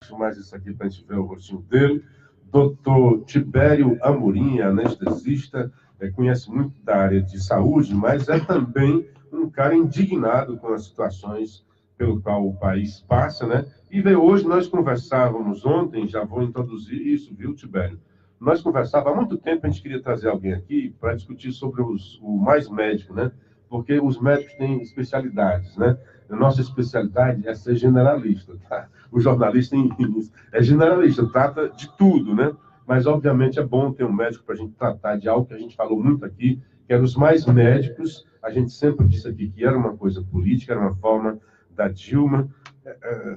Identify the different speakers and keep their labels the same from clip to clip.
Speaker 1: puxo mais isso aqui para a gente ver o rostinho dele. Doutor Tibério Amorim, anestesista, conhece muito da área de saúde, mas é também um cara indignado com as situações pelo qual o país passa, né? E veio hoje, nós conversávamos ontem, já vou introduzir isso, viu, Tibério? Nós conversávamos há muito tempo, a gente queria trazer alguém aqui para discutir sobre o mais médico, né? Porque os médicos têm especialidades, né? A nossa especialidade é ser generalista, tá? O jornalista é generalista, trata de tudo, né? Mas, obviamente, é bom ter um médico para a gente tratar de algo que a gente falou muito aqui, que era os mais médicos. A gente sempre disse aqui que era uma coisa política, era uma forma da Dilma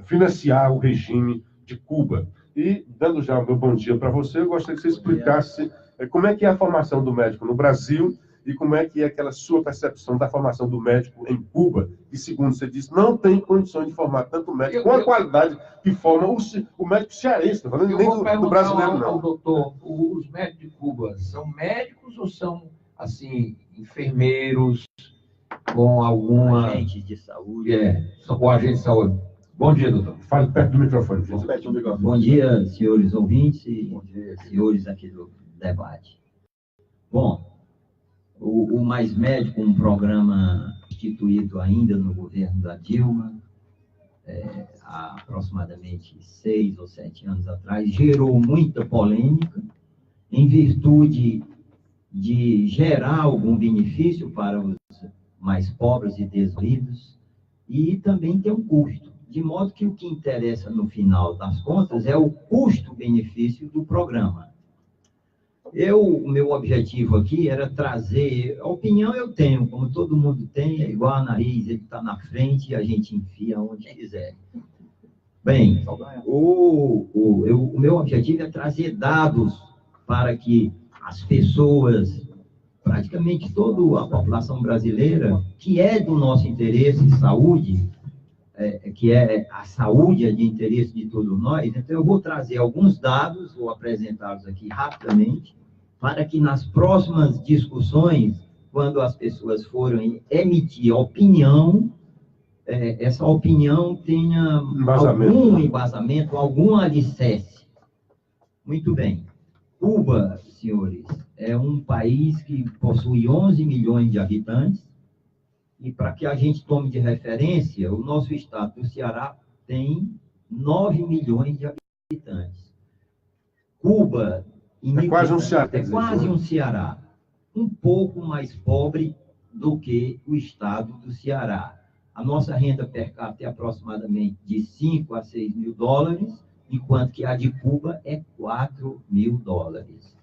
Speaker 1: financiar o regime de Cuba. E, dando já o meu bom dia para você, eu gostaria que você explicasse como é que é a formação do médico no Brasil e como é que é aquela sua percepção da formação do médico em Cuba, que, segundo você disse, não tem condições de formar tanto médico com a qualidade que forma o médico cearense, falando nem do brasileiro, não.
Speaker 2: Ao doutor, os médicos de Cuba são médicos ou são, assim, enfermeiros com alguma...
Speaker 3: Agentes de saúde.
Speaker 2: São agentes de saúde. Bom dia, doutor.
Speaker 1: Fale perto do microfone.
Speaker 3: Bom dia, senhores ouvintes e senhores aqui do debate. Bom, o Mais Médico, um programa instituído ainda no governo da Dilma, há aproximadamente 6 ou 7 anos atrás, gerou muita polêmica em virtude de gerar algum benefício para os mais pobres e desvalidos e também tem um custo, de modo que o que interessa no final das contas é o custo-benefício do programa. O meu objetivo aqui era trazer, a opinião eu tenho, como todo mundo tem, é igual a nariz, ele está na frente e a gente enfia onde quiser. Bem, o meu objetivo é trazer dados para que as pessoas, praticamente toda a população brasileira, que é do nosso interesse, saúde, a saúde é de interesse de todos nós, então eu vou trazer alguns dados, vou apresentá-los aqui rapidamente, para que nas próximas discussões, quando as pessoas forem emitir opinião, essa opinião tenha algum embasamento, algum alicerce. Muito bem. Cuba, senhores, é um país que possui 11 milhões de habitantes, e para que a gente tome de referência, o nosso estado do Ceará tem 9 milhões de habitantes. Cuba...
Speaker 1: É quase um Ceará.
Speaker 3: É quase um Ceará. Um pouco mais pobre do que o estado do Ceará. A nossa renda per capita é aproximadamente de 5 a 6 mil dólares, enquanto que a de Cuba é 4 mil dólares.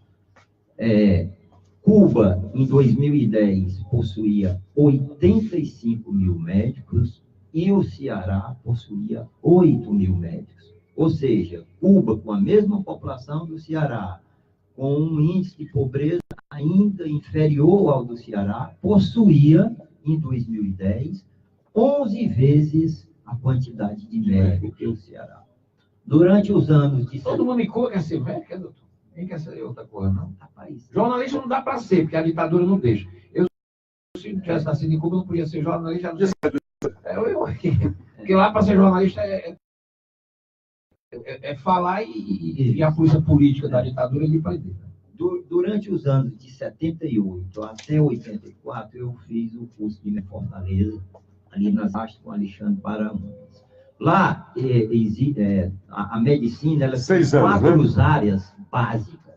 Speaker 3: Cuba, em 2010, possuía 85 mil médicos e o Ceará possuía 8 mil médicos. Ou seja, Cuba, com a mesma população do Ceará, com um índice de pobreza ainda inferior ao do Ceará, possuía, em 2010, 11 vezes a quantidade de médicos que o Ceará. Durante os anos de...
Speaker 2: Todo mundo em Cuba quer ser médico, doutor? Ninguém quer ser outra coisa, não?
Speaker 3: Rapaz,
Speaker 2: jornalista não dá para ser, porque a ditadura não deixa. Se não tivesse nascido em Cuba, não podia ser jornalista. Porque lá, para ser jornalista, falar e a polícia política da ditadura ele prender.
Speaker 3: Durante os anos de 78 até 84, eu fiz o curso de Fortaleza, ali nas Astras com Alexandre Paramontes. Lá, a medicina, ela tem 4 áreas básicas,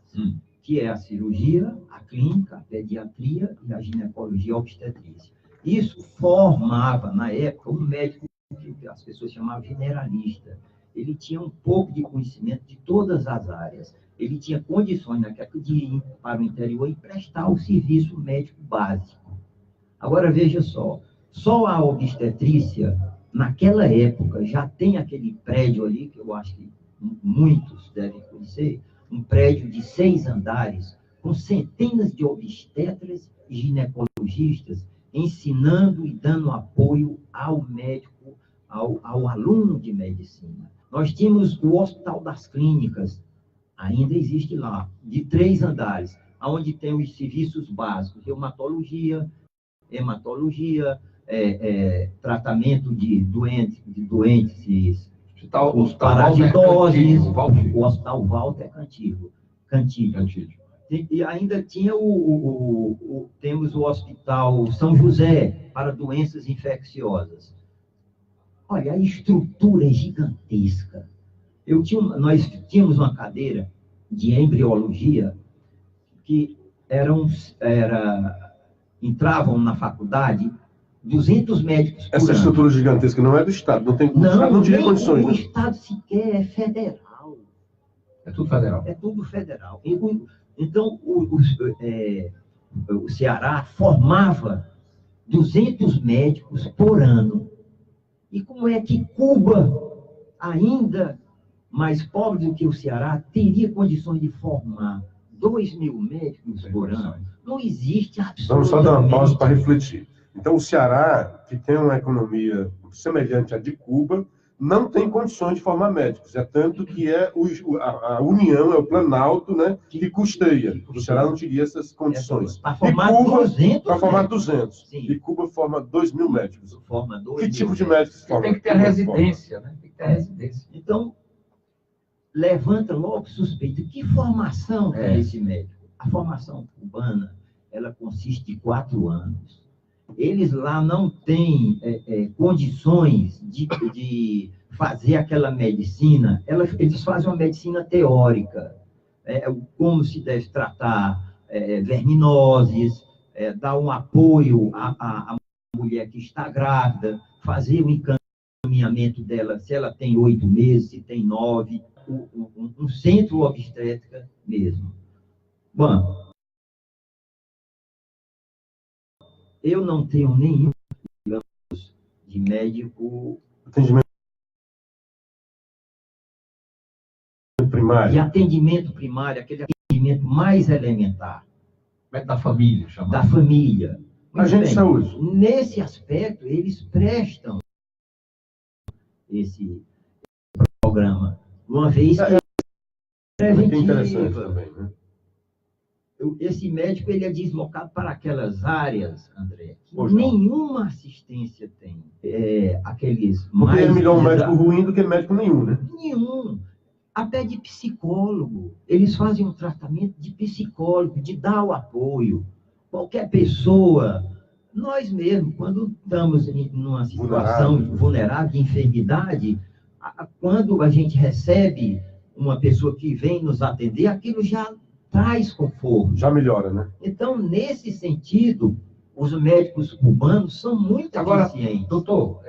Speaker 3: que é a cirurgia, a clínica, a pediatria e a ginecologia obstetrícia. Isso formava, na época, um médico que as pessoas chamavam generalista. Ele tinha um pouco de conhecimento de todas as áreas. Ele tinha condições naquela de ir para o interior e prestar o serviço médico básico. Agora, veja só a obstetrícia, naquela época, já tem aquele prédio ali, que eu acho que muitos devem conhecer, um prédio de 6 andares, com centenas de obstetras e ginecologistas, ensinando e dando apoio ao médico, ao aluno de medicina. Nós tínhamos o Hospital das Clínicas, ainda existe lá, de 3 andares, onde tem os serviços básicos, reumatologia, hematologia, tratamento de doentes os paradidoses, o Hospital Walter Cantillo. E ainda tinha temos o Hospital São José para doenças infecciosas. Olha, a estrutura é gigantesca. Nós tínhamos uma cadeira de embriologia que entravam na faculdade 200 médicos por
Speaker 1: Essa
Speaker 3: ano.
Speaker 1: estrutura gigantesca não é do Estado, o Estado não tinha condições.
Speaker 3: O Estado sequer é federal.
Speaker 2: É tudo federal.
Speaker 3: É tudo federal. Então, o Ceará formava 200 médicos por ano. E como é que Cuba, ainda mais pobre do que o Ceará, teria condições de formar 2.000 médicos por ano? Não existe absolutamente...
Speaker 1: Vamos só dar uma pausa para refletir. Então, o Ceará, que tem uma economia semelhante à de Cuba, não tem condições de formar médicos. É tanto que a União, é o Planalto, né, que custeia. O Ceará não teria essas condições.
Speaker 3: Para formar 200.
Speaker 1: Para formar 200.
Speaker 3: Sim.
Speaker 1: E Cuba forma 2.000 médicos.
Speaker 3: Forma 2.000.
Speaker 1: Que tipo de médicos forma?
Speaker 2: Tem que ter a residência, né? Tem que ter a residência.
Speaker 3: Então, levanta logo suspeita. Que formação é esse médico? A formação cubana, ela consiste de 4 anos. Eles lá não têm condições de fazer aquela medicina. Eles fazem uma medicina teórica. Como se deve tratar verminoses, dar um apoio à mulher que está grávida, fazer o encaminhamento dela, se ela tem 8 meses, se tem 9, um centro obstétrica mesmo. Bom, eu não tenho nenhum, digamos, de médico...
Speaker 1: Atendimento primário.
Speaker 3: De atendimento primário, aquele atendimento mais elementar.
Speaker 2: Médico da família, chamado.
Speaker 3: Da família.
Speaker 1: Agente de saúde.
Speaker 3: Nesse aspecto, eles prestam esse programa. Uma vez que
Speaker 1: É interessante também, né?
Speaker 3: Esse médico ele é deslocado para aquelas áreas, André, que
Speaker 1: Pois
Speaker 3: nenhuma assistência tem. Aqueles
Speaker 1: Porque
Speaker 3: mais...
Speaker 1: é melhor um médico ruim do que médico nenhum, né?
Speaker 3: Nenhum. Até de psicólogo. Eles fazem um tratamento de psicólogo, de dar o apoio. Qualquer pessoa, nós mesmos, quando estamos em uma situação vulnerável de enfermidade, quando a gente recebe uma pessoa que vem nos atender, aquilo já traz conforto.
Speaker 1: Já melhora, né?
Speaker 3: Então, nesse sentido, os médicos cubanos são muito eficientes.
Speaker 2: Doutor,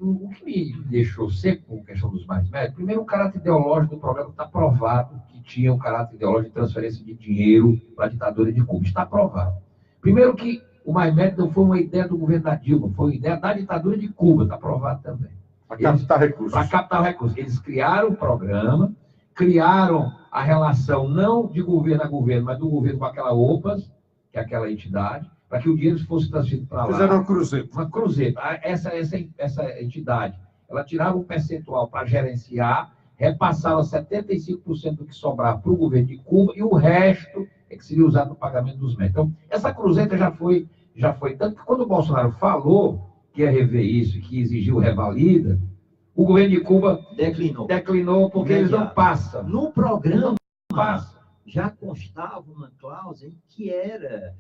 Speaker 2: o que me deixou seco com a questão dos mais médicos, primeiro, o caráter ideológico do programa está provado que tinha um caráter ideológico de transferência de dinheiro para a ditadura de Cuba. Está provado. Primeiro que o mais médico não foi uma ideia do governo da Dilma, foi uma ideia da ditadura de Cuba, está provado também.
Speaker 1: Para captar recursos.
Speaker 2: Para captar recursos. Eles criaram o programa, criaram a relação não de governo a governo, mas do governo com aquela OPAS, que é aquela entidade, para que o dinheiro fosse transferido para lá.
Speaker 1: Fizeram uma cruzeta.
Speaker 2: Uma cruzeta. Essa entidade, ela tirava um percentual para gerenciar, repassava 75% do que sobrava para o governo de Cuba e o resto é que seria usado no pagamento dos médicos. Então, essa cruzeta já foi tanto que quando o Bolsonaro falou que ia rever isso, que exigiu revalida, o governo de Cuba declinou porque eles não passam.
Speaker 3: No programa,
Speaker 2: não passa.
Speaker 3: Já constava uma cláusula que era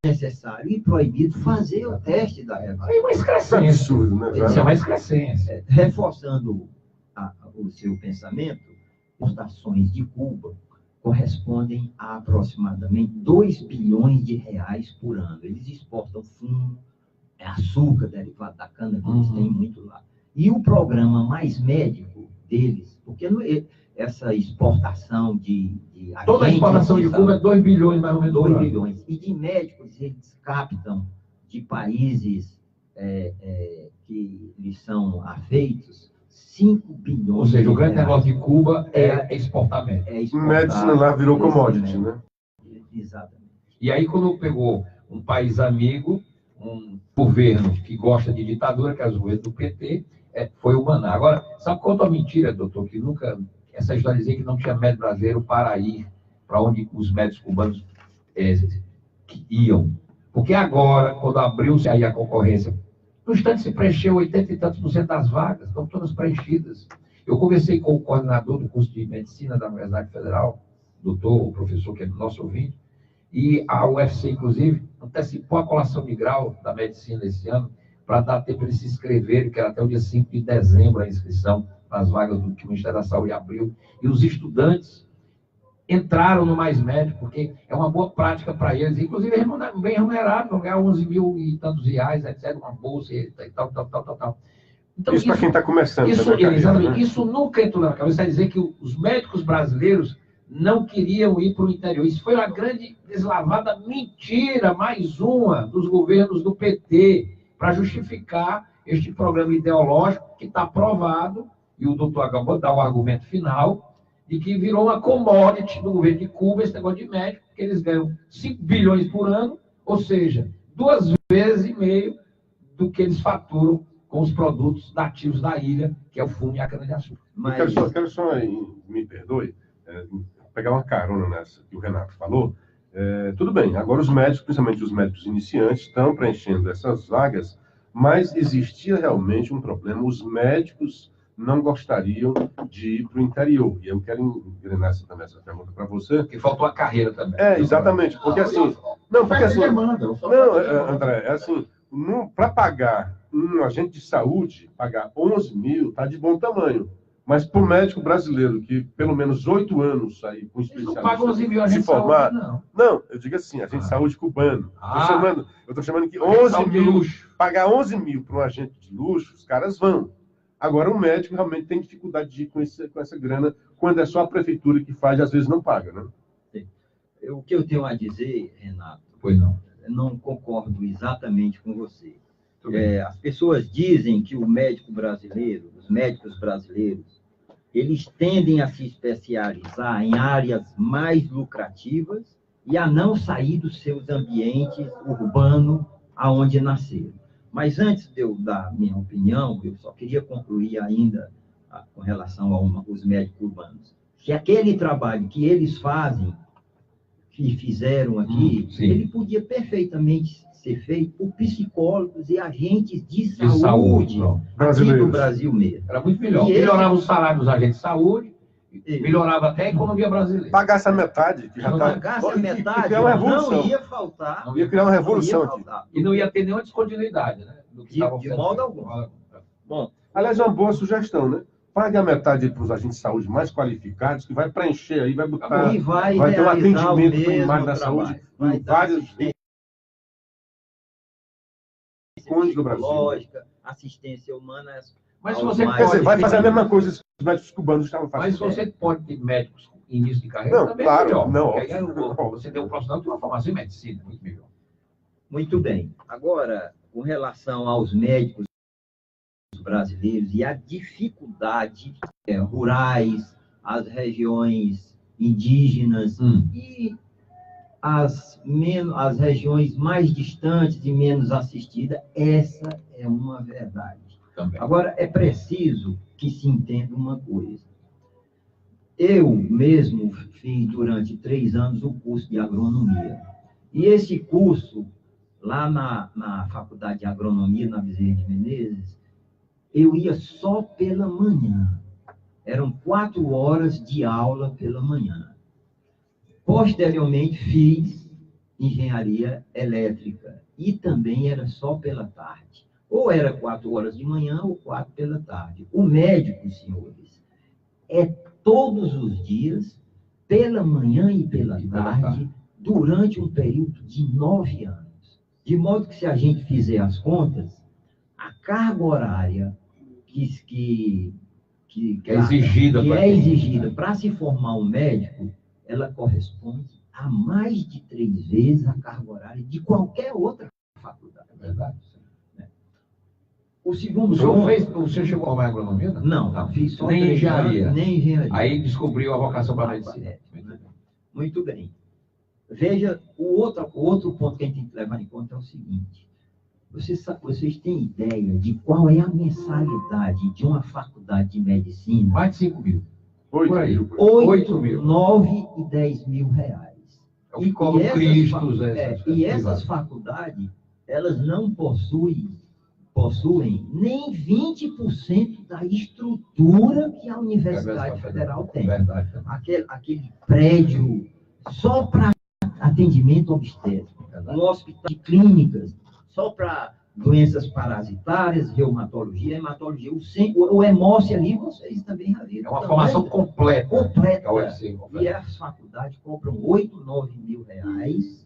Speaker 3: desnecessário e proibido fazer o teste da revalida.
Speaker 2: É uma excrescência.
Speaker 1: É absurdo, né?
Speaker 2: Isso é uma excrescência.
Speaker 3: Reforçando o seu pensamento, exportações de Cuba correspondem a aproximadamente 2 bilhões de reais por ano. Eles exportam fumo, açúcar derivado da cana, que eles têm muito lá. E o programa mais médico deles, porque essa exportação de
Speaker 2: toda a exportação de Cuba é 2 bilhões, mais ou menos.
Speaker 3: 2 bilhões. E de médicos, eles captam de países que lhes são afeitos 5 bilhões.
Speaker 2: Ou seja, o grande negócio de Cuba é exportar médicos.
Speaker 1: Medicina lá virou commodity, né?
Speaker 3: Exatamente.
Speaker 2: E aí, quando pegou um país amigo, um governo que gosta de ditadura, que é o governo do PT, foi o Maná. Agora, sabe quanto a mentira, doutor, que nunca... Essa história dizia que não tinha médico brasileiro para ir para onde os médicos cubanos que iam. Porque agora, quando abriu-se aí a concorrência No instante se preencheu 80 e tantos por cento das vagas, estão todas preenchidas. Eu conversei com o coordenador do curso de medicina da Universidade Federal, doutor, o professor que é nosso ouvinte, e a UFC, inclusive, antecipou a colação de grau da medicina esse ano, para dar tempo de eles se inscreverem, que era até o dia 5 de dezembro a inscrição nas vagas do que o Ministério da Saúde abriu. E os estudantes entraram no Mais Médico, porque é uma boa prática para eles, inclusive bem remunerado, vão ganhar 11 mil e tantos reais, etc., uma bolsa e tal.
Speaker 1: Então, isso para quem está começando.
Speaker 2: Exatamente. Isso nunca entrou na cabeça, é dizer que os médicos brasileiros não queriam ir para o interior. Isso foi uma grande deslavada mentira, mais uma, dos governos do PT, para justificar este programa ideológico que está aprovado, e o doutor acabou de dar o argumento final, de que virou uma commodity do governo de Cuba, esse negócio de médico, que eles ganham 5 bilhões por ano, ou seja, 2,5 vezes do que eles faturam com os produtos nativos da ilha, que é o fumo e a cana-de-açúcar.
Speaker 1: Mas... Quero só, me perdoe, pegar uma carona nessa que o Renato falou. Tudo bem, agora os médicos, principalmente os médicos iniciantes, estão preenchendo essas vagas, mas existia realmente um problema. Os médicos não gostariam de ir para o interior. E eu quero engrenar também essa pergunta para você.
Speaker 2: Porque faltou a carreira também.
Speaker 1: Exatamente. Porque assim... Não, André, é assim, para pagar um agente de saúde, pagar 11 mil, está de bom tamanho. Mas para o médico brasileiro, que pelo menos 8 anos aí com especialista,
Speaker 2: não paga 11 mil a gente
Speaker 1: se formar,
Speaker 2: saúde,
Speaker 1: não, eu digo assim, agente de saúde cubano. Eu estou chamando que 11 mil, pagar 11 mil para um agente de luxo, os caras vão. Agora, o médico realmente tem dificuldade de ir com essa grana, quando é só a prefeitura que faz, às vezes não paga, né?
Speaker 3: Sim. O que eu tenho a dizer, Renato,
Speaker 2: pois não.
Speaker 3: Eu não concordo exatamente com você. As pessoas dizem que os médicos brasileiros, eles tendem a se especializar em áreas mais lucrativas e a não sair dos seus ambientes urbanos aonde nasceram. Mas antes de eu dar minha opinião, eu só queria concluir ainda com relação aos médicos urbanos. Que aquele trabalho que eles fazem, que fizeram aqui, ele podia perfeitamente ser feito por psicólogos e agentes de saúde aqui do Brasil mesmo.
Speaker 2: Era muito melhor. Melhorava o salário dos agentes de saúde, melhorava até a economia brasileira.
Speaker 1: Pagasse a metade.
Speaker 3: Pagasse a metade, não ia faltar.
Speaker 1: Ia criar uma revolução aqui.
Speaker 2: E não ia ter nenhuma descontinuidade, né?
Speaker 3: De modo algum.
Speaker 1: Bom, aliás, é uma boa sugestão, né? Pague a metade para os agentes de saúde mais qualificados, que vai preencher aí, vai botar...
Speaker 3: vai
Speaker 1: ter um atendimento primário da saúde em vários rincões do Brasil.
Speaker 3: Lógica, assistência humana...
Speaker 2: Mas se você
Speaker 1: vai fazer a mesma coisa que os médicos cubanos estavam fazendo.
Speaker 2: Mas você pode ter médicos em início de carreira
Speaker 1: não,
Speaker 2: também
Speaker 1: claro,
Speaker 2: melhor.
Speaker 1: Não,
Speaker 2: aí, você tem um profissional que tem uma formação em medicina, muito melhor.
Speaker 3: Muito bem. Agora, com relação aos médicos brasileiros e a dificuldade rurais, as regiões indígenas e as regiões mais distantes e menos assistidas, essa é uma verdade.
Speaker 2: Também.
Speaker 3: Agora, é preciso que se entenda uma coisa. Eu mesmo fiz durante 3 anos o curso de agronomia. E esse curso, lá na Faculdade de Agronomia, na Bezerra de Menezes, eu ia só pela manhã. Eram 4 horas de aula pela manhã. Posteriormente, fiz engenharia elétrica. E também era só pela tarde. Ou era 4 horas de manhã ou 4 pela tarde. O médico, senhores, é todos os dias, pela manhã e pela tarde, durante um período de 9 anos. De modo que, se a gente fizer as contas, a carga horária que é exigida para se formar um médico, ela corresponde a mais de 3 vezes a carga horária de qualquer outra faculdade.
Speaker 2: É verdade.
Speaker 3: O segundo
Speaker 2: Você chegou a formar agronomia?
Speaker 3: Não, fiz só
Speaker 2: nem engenharia.
Speaker 3: Nem engenharia.
Speaker 2: Aí descobriu a vocação para a medicina.
Speaker 3: Muito bem. Veja, o outro ponto que a gente tem que levar em conta é o seguinte. Vocês têm ideia de qual é a mensalidade de uma faculdade de medicina?
Speaker 2: Mais de 5 mil.
Speaker 3: 8 mil. 9 e 10 mil reais.
Speaker 2: É o que cobra Cristo.
Speaker 3: E essas faculdades, elas não possuem possuem nem 20% da estrutura que a Universidade Federal tem.
Speaker 2: Verdade.
Speaker 3: Aquele prédio só para atendimento obstétrico, um hospital de clínicas só para doenças parasitárias, reumatologia, hematologia, o hemócio ali, vocês também já viram.
Speaker 2: É uma formação completa.
Speaker 3: Completa.
Speaker 2: UFC,
Speaker 3: e as faculdades compram 8, 9 mil reais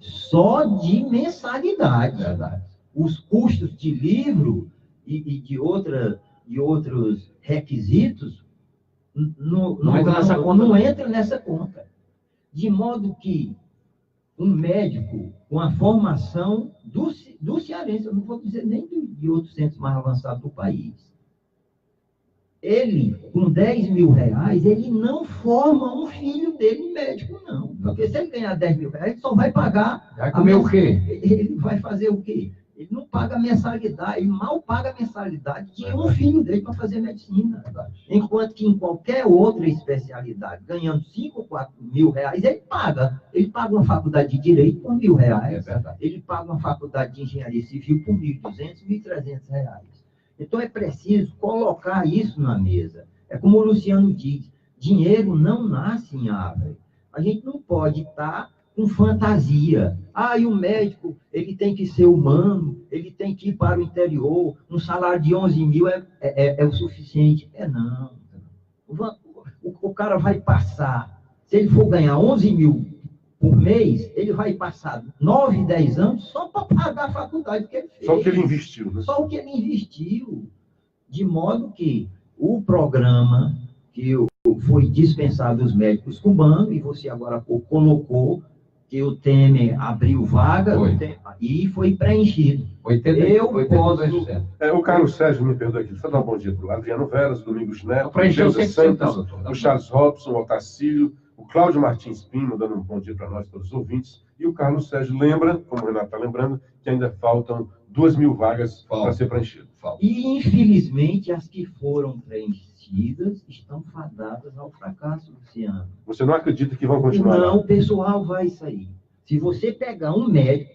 Speaker 3: só de mensalidade.
Speaker 2: Verdade.
Speaker 3: Os custos de livro e de outros requisitos não entra nessa conta. De modo que um médico com a formação do cearense, eu não vou dizer nem de outros centros mais avançados do país, ele, com 10 mil reais, ele não forma um filho dele médico, não. Porque se ele ganhar 10 mil reais, ele só vai pagar...
Speaker 2: Vai comer o quê?
Speaker 3: Ele vai fazer o quê? Ele não paga mensalidade, ele mal paga mensalidade de um filho dele para fazer medicina. Enquanto que em qualquer outra especialidade, ganhando 5 ou 4 mil reais, ele paga. Ele paga uma faculdade de Direito por R$1.000. Ele paga uma faculdade de Engenharia Civil por R$1.200, R$1.300. Então é preciso colocar isso na mesa. É como o Luciano diz, dinheiro não nasce em árvore. A gente não pode estar com fantasia. E o médico, ele tem que ser humano, ele tem que ir para o interior, um salário de 11 mil é o suficiente. Não. O cara vai passar, se ele for ganhar 11 mil por mês, ele vai passar 9, 10 anos só para pagar a faculdade que ele fez.
Speaker 1: Só o que ele investiu, né?
Speaker 3: Só o que ele investiu. De modo que o programa que foi dispensado dos médicos cubanos, e você agora há pouco colocou que o Temer abriu vaga e foi preenchido.
Speaker 2: 82%.
Speaker 1: O Carlos Sérgio me perdoa aqui. Deixa eu dar um bom dia para o Adriano Veras, Domingos Neto,
Speaker 2: Preencheu
Speaker 1: Deusa
Speaker 2: 100%,
Speaker 1: Santos,
Speaker 2: doutor.
Speaker 1: o Charles Robson, o Otacílio, o Cláudio Martins Pinho, dando um bom dia para nós, todos os ouvintes. E o Carlos Sérgio lembra, como o Renato está lembrando, que ainda faltam 2 mil vagas para ser preenchido.
Speaker 3: E, infelizmente, as que foram preenchidas estão fadadas ao fracasso, Luciano.
Speaker 1: Você não acredita que vão continuar
Speaker 3: Não,
Speaker 1: lá?
Speaker 3: o pessoal vai sair. Se você pegar um médico,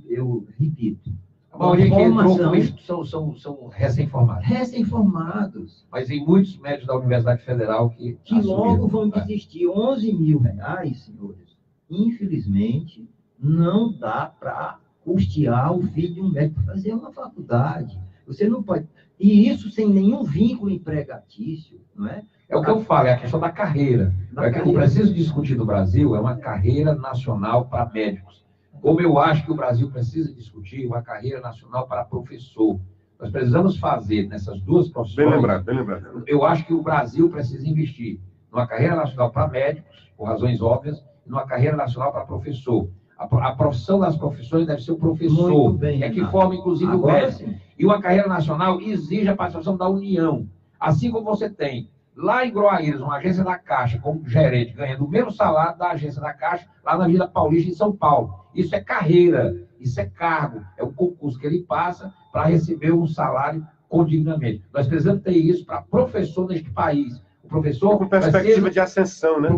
Speaker 3: eu repito,
Speaker 2: A maioria que entrou com isso são recém-formados.
Speaker 3: Recém-formados.
Speaker 2: Mas tem muitos médicos da Universidade Federal que
Speaker 3: logo vão desistir. 11 mil reais, senhores, infelizmente, não dá para custear o filho de um médico para fazer uma faculdade. Você não pode... E isso sem nenhum vínculo empregatício, não é?
Speaker 2: É o que eu falo, é a questão da carreira. O que eu preciso discutir no Brasil é uma carreira nacional para médicos. Como eu acho que o Brasil precisa discutir uma carreira nacional para professor. Nós precisamos fazer nessas duas profissões...
Speaker 1: Bem lembrado.
Speaker 2: Eu acho que o Brasil precisa investir numa carreira nacional para médicos, por razões óbvias, e numa carreira nacional para professor. A profissão das profissões deve ser o professor, que forma, inclusive, o médico. E uma carreira nacional exige a participação da União. Assim como você tem lá em Groaíras, uma agência da Caixa, como gerente, ganhando o mesmo salário da agência da Caixa, lá na Vila Paulista, em São Paulo. Isso é carreira, isso é cargo, é o concurso que ele passa para receber um salário condignamente. Nós precisamos ter isso para professor neste país. O professor...
Speaker 1: Com perspectiva de ascensão, né?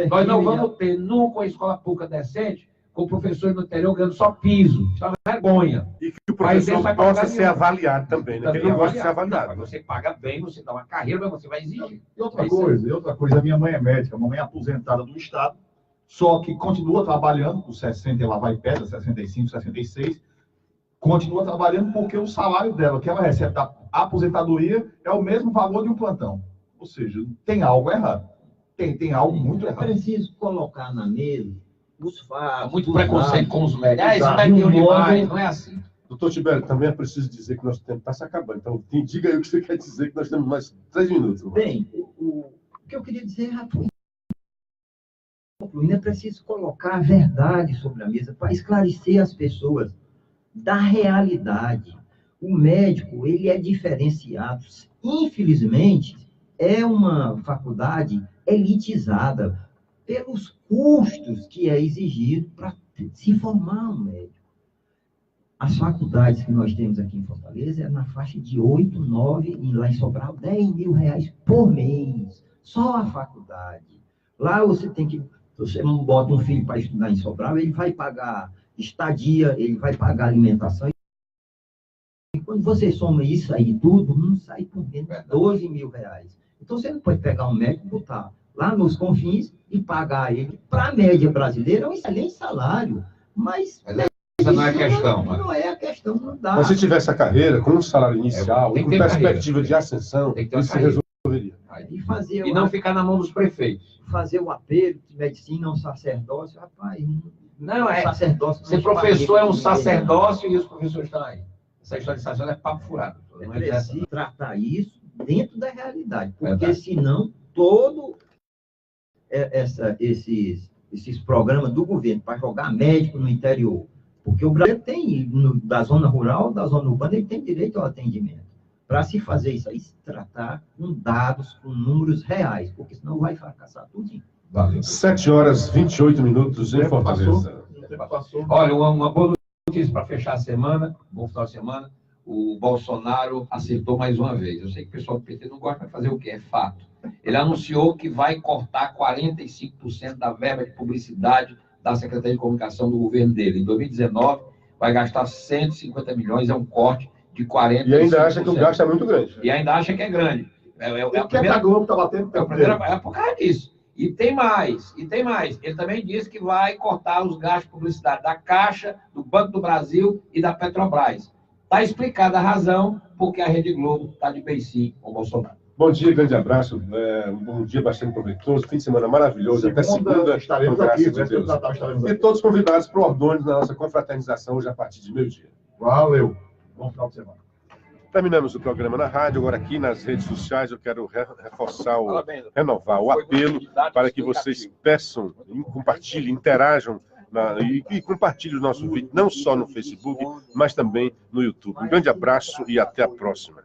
Speaker 2: Nós não vamos ter nunca uma escola pública decente com professores no interior ganhando só piso. Isso é uma vergonha.
Speaker 1: E que o professor possa ser avaliado também, né? Porque não gosta de ser avaliado.
Speaker 2: Você paga bem, você dá uma carreira, mas você vai exigir.
Speaker 4: E outra coisa, a minha mãe é médica, a mamãe é aposentada do Estado, só que continua trabalhando com 60, ela vai perto, 65, 66, continua trabalhando porque o salário dela, que ela recebe da aposentadoria, é o mesmo valor de um plantão. Ou seja, tem algo errado. Tem algo muito errado.
Speaker 3: É preciso colocar na mesa os fatos.
Speaker 2: Muito preconceito com os médicos. Isso vai ter demais, não é assim.
Speaker 1: Doutor Tibério, também é preciso dizer que nosso tempo está se acabando. Então, diga aí o que você quer dizer, que nós temos mais 3 minutos.
Speaker 3: Bem, o que eu queria dizer, concluindo, é preciso colocar a verdade sobre a mesa para esclarecer as pessoas da realidade. O médico, ele é diferenciado. Infelizmente, é uma faculdade elitizada pelos custos que é exigido para se formar um médico. As faculdades que nós temos aqui em Fortaleza é na faixa de 8, 9, e lá em Sobral, 10 mil reais por mês. Só a faculdade. Lá você não bota um filho para estudar em Sobral, ele vai pagar estadia, ele vai pagar alimentação, quando você soma isso aí tudo, não sai por menos de 12 mil reais. Então, você não pode pegar um médico, botar lá nos confins e pagar ele. Para a média brasileira, é um excelente salário, mas
Speaker 2: essa não é a questão.
Speaker 3: Não é a questão, não dá.
Speaker 1: Mas se tivesse a carreira com um salário inicial,
Speaker 2: tem
Speaker 1: com
Speaker 2: que ter
Speaker 1: perspectiva
Speaker 2: carreira,
Speaker 1: de ascensão,
Speaker 2: tem que ter
Speaker 1: isso se
Speaker 2: carreira.
Speaker 1: resolveria.
Speaker 3: E
Speaker 2: não ficar na mão dos prefeitos.
Speaker 3: fazer o apelo de medicina, um sacerdócio, rapaz.
Speaker 2: Não, é.
Speaker 3: Sacerdócio
Speaker 2: Ser professor é um sacerdócio e os professores estão aí. Essa história de sacerdócio é papo furado. Não é
Speaker 3: preciso tratar isso dentro da realidade, porque
Speaker 2: Verdade.
Speaker 3: senão todo esses programas do governo para jogar médico no interior, porque o Brasil tem, da zona rural, da zona urbana, ele tem direito ao atendimento. Para se fazer isso aí, se tratar com dados, com números reais, porque senão vai fracassar tudo.
Speaker 2: Valeu.
Speaker 1: 7h28 em Fortaleza.
Speaker 2: Olha, uma boa notícia para fechar a semana, bom final de semana. O Bolsonaro acertou mais uma vez. Eu sei que o pessoal do PT não gosta de fazer o quê? É fato. Ele anunciou que vai cortar 45% da verba de publicidade da Secretaria de Comunicação do governo dele. Em 2019, vai gastar 150 milhões, é um corte de 45%.
Speaker 1: E ainda acha que o gasto é muito grande.
Speaker 2: E ainda acha que é grande.
Speaker 4: A primeira Globo está batendo
Speaker 2: é por causa disso. E tem mais. Ele também disse que vai cortar os gastos de publicidade da Caixa, do Banco do Brasil e da Petrobras. Está explicada a razão porque a Rede Globo está de beicinho com o Bolsonaro.
Speaker 1: Bom dia, grande abraço. Um bom dia bastante proveitoso, fim de semana maravilhoso. Até segunda,
Speaker 4: estaremos
Speaker 1: com
Speaker 4: aqui.
Speaker 1: graças a Deus.
Speaker 4: Estaremos
Speaker 1: E
Speaker 4: aqui.
Speaker 1: todos convidados para o Ordônio na nossa confraternização hoje a partir de meio-dia.
Speaker 4: Valeu. Bom final de semana.
Speaker 1: Terminamos o programa na rádio, agora aqui nas redes sociais eu quero reforçar, renovar o apelo para que vocês peçam, compartilhem, interajam e compartilhem o nosso vídeo, não só no Facebook, mas também no YouTube. Um grande abraço e até a próxima.